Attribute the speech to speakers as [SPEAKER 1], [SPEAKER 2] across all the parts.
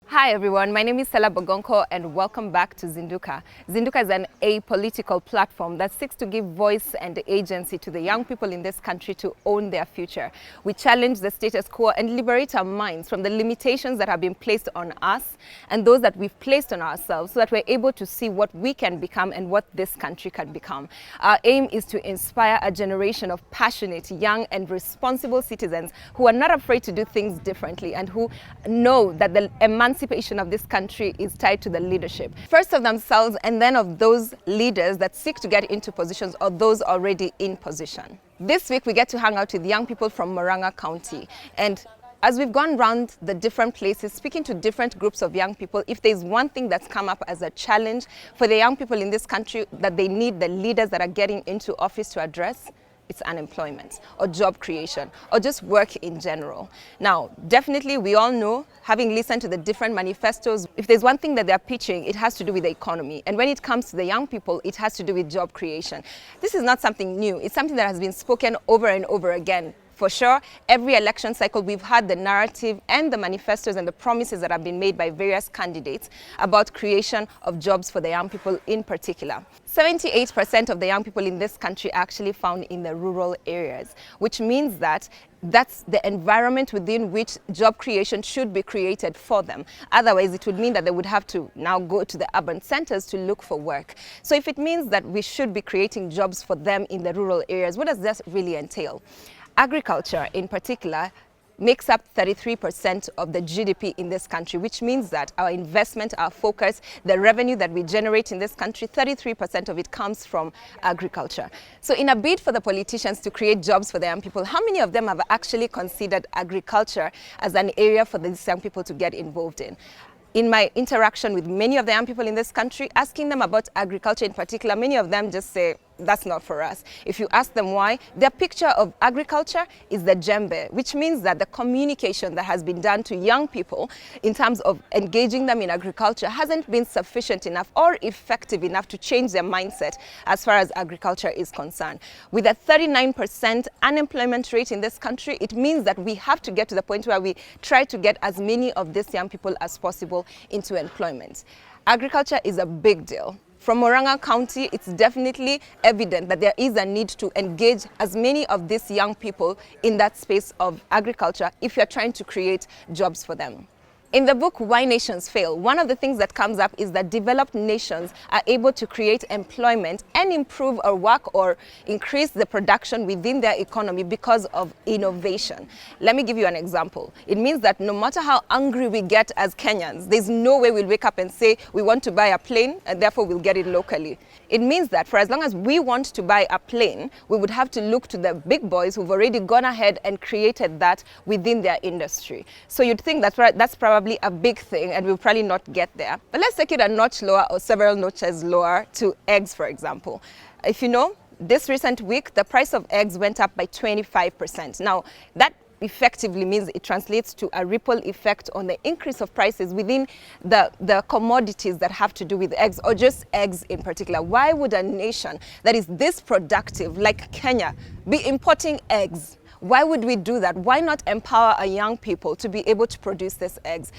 [SPEAKER 1] Hi everyone, my name is Stella Bogonko and welcome back to Zinduka. Zinduka is an apolitical platform that seeks to give voice and agency to the young people in this country to own their future. We challenge the status quo and liberate our minds from the limitations that have been placed on us and those that we've placed on ourselves so that we're able to see what we can become and what this country can become. Our aim is to inspire a generation of passionate, young and responsible citizens who are not afraid to do things differently and who know that the emancipation of this country is tied to the leadership, first of themselves and then of those leaders that seek to get into positions or those already in position. This week we get to hang out with young people from Murang'a County, and as we've gone around the different places, speaking to different groups of young people, if there's one thing that's come up as a challenge for the young people in this country that they need the leaders that are getting into office to address, it's unemployment or job creation or just work in general. Now, definitely we all know, having listened to the different manifestos, if there's one thing that they're pitching, it has to do with the economy. And when it comes to the young people, it has to do with job creation. This is not something new. It's something that has been spoken over and over again. For sure, every election cycle, we've had the narrative and the manifestos and the promises that have been made by various candidates about creation of jobs for the young people in particular. 78% of the young people in this country are actually found in the rural areas, which means that that's the environment within which job creation should be created for them. Otherwise, it would mean that they would have to now go to the urban centers to look for work. So if it means that we should be creating jobs for them in the rural areas, what does that really entail? Agriculture in particular makes up 33% of the GDP in this country, which means that our investment, our focus, the revenue that we generate in this country, 33% of it comes from agriculture. So in a bid for the politicians to create jobs for the young people, how many of them have actually considered agriculture as an area for these young people to get involved in? In my interaction with many of the young people in this country, asking them about agriculture in particular, many of them just say, that's not for us. If you ask them why, their picture of agriculture is the djembe, which means that the communication that has been done to young people in terms of engaging them in agriculture hasn't been sufficient enough or effective enough to change their mindset as far as agriculture is concerned. With a 39% unemployment rate in this country, it means that we have to get to the point where we try to get as many of these young people as possible into employment. Agriculture is a big deal. From Murang'a County, it's definitely evident that there is a need to engage as many of these young people in that space of agriculture if you're trying to create jobs for them. In the book, Why Nations Fail, one of the things that comes up is that developed nations are able to create employment and improve or work or increase the production within their economy because of innovation. Let me give you an example. It means that no matter how angry we get as Kenyans, there's no way we'll wake up and say we want to buy a plane and therefore we'll get it locally. It means that for as long as we want to buy a plane, we would have to look to the big boys who've already gone ahead and created that within their industry. So you'd think that's probably a big thing and we'll probably not get there. But let's take it a notch lower or several notches lower to eggs, for example. If you know, this recent week, the price of eggs went up by 25%. Now, that effectively means it translates to a ripple effect on the increase of prices within the commodities that have to do with eggs, or just eggs in particular. Why would a nation that is this productive, like Kenya, be importing eggs? Why would we do that? Why not empower our young people to be able to produce these eggs?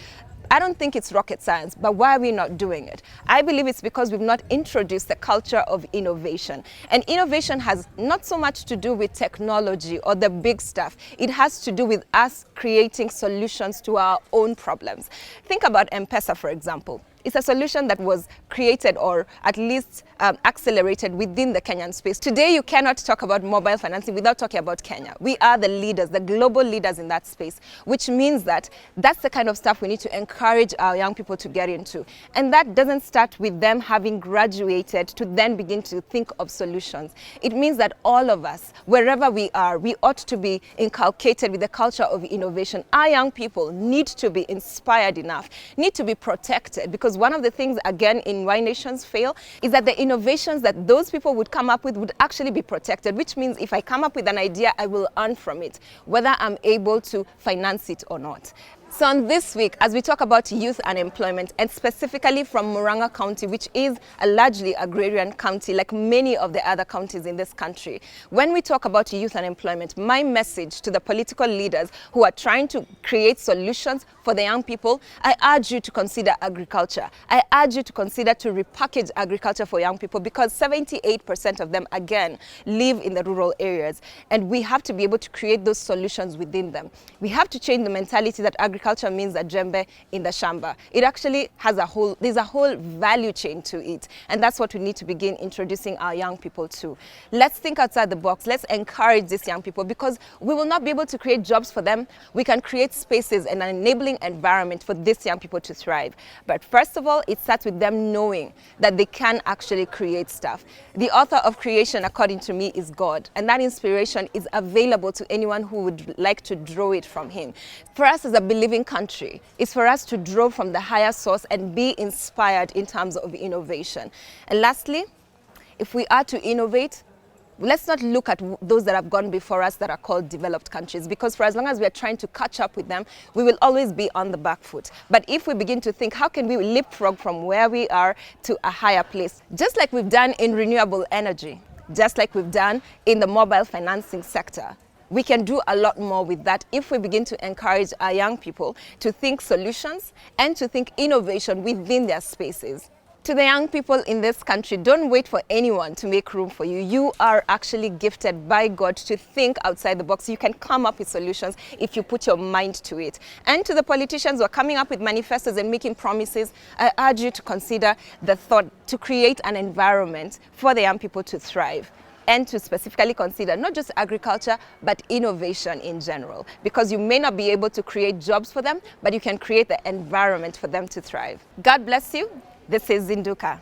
[SPEAKER 1] I don't think it's rocket science, but why are we not doing it? I believe it's because we've not introduced the culture of innovation. And innovation has not so much to do with technology or the big stuff. It has to do with us creating solutions to our own problems. Think about M-Pesa, for example. It's a solution that was created or at least accelerated within the Kenyan space. Today, you cannot talk about mobile financing without talking about Kenya. We are the leaders, the global leaders in that space, which means that that's the kind of stuff we need to encourage our young people to get into. And that doesn't start with them having graduated to then begin to think of solutions. It means that all of us, wherever we are, we ought to be inculcated with the culture of innovation. Our young people need to be inspired enough, need to be protected, because one of the things, again, in Why Nations Fail is that the innovations that those people would come up with would actually be protected, which means if I come up with an idea, I will earn from it, whether I'm able to finance it or not. So on this week, as we talk about youth unemployment, and specifically from Murang'a County, which is a largely agrarian county like many of the other counties in this country, when we talk about youth unemployment, my message to the political leaders who are trying to create solutions for the young people, I urge you to consider agriculture. I urge you to consider to repackage agriculture for young people, because 78% of them, again, live in the rural areas. And we have to be able to create those solutions within them. We have to change the mentality that agriculture means a jembe in the shamba. It actually has there's a whole value chain to it. And that's what we need to begin introducing our young people to. Let's think outside the box. Let's encourage these young people, because we will not be able to create jobs for them. We can create spaces and an enabling environment for these young people to thrive. But first of all, it starts with them knowing that they can actually create stuff. The author of creation, according to me, is God. And that inspiration is available to anyone who would like to draw it from him. For us as a believing country, is for us to draw from the higher source and be inspired in terms of innovation. And lastly, if we are to innovate, let's not look at those that have gone before us that are called developed countries, because for as long as we are trying to catch up with them, we will always be on the back foot. But if we begin to think, how can we leapfrog from where we are to a higher place, just like we've done in renewable energy, just like we've done in the mobile financing sector, we can do a lot more with that if we begin to encourage our young people to think solutions and to think innovation within their spaces. To the young people in this country, don't wait for anyone to make room for you. You are actually gifted by God to think outside the box. You can come up with solutions if you put your mind to it. And to the politicians who are coming up with manifestos and making promises, I urge you to consider the thought to create an environment for the young people to thrive, and to specifically consider not just agriculture, but innovation in general. Because you may not be able to create jobs for them, but you can create the environment for them to thrive. God bless you. This is Zinduka.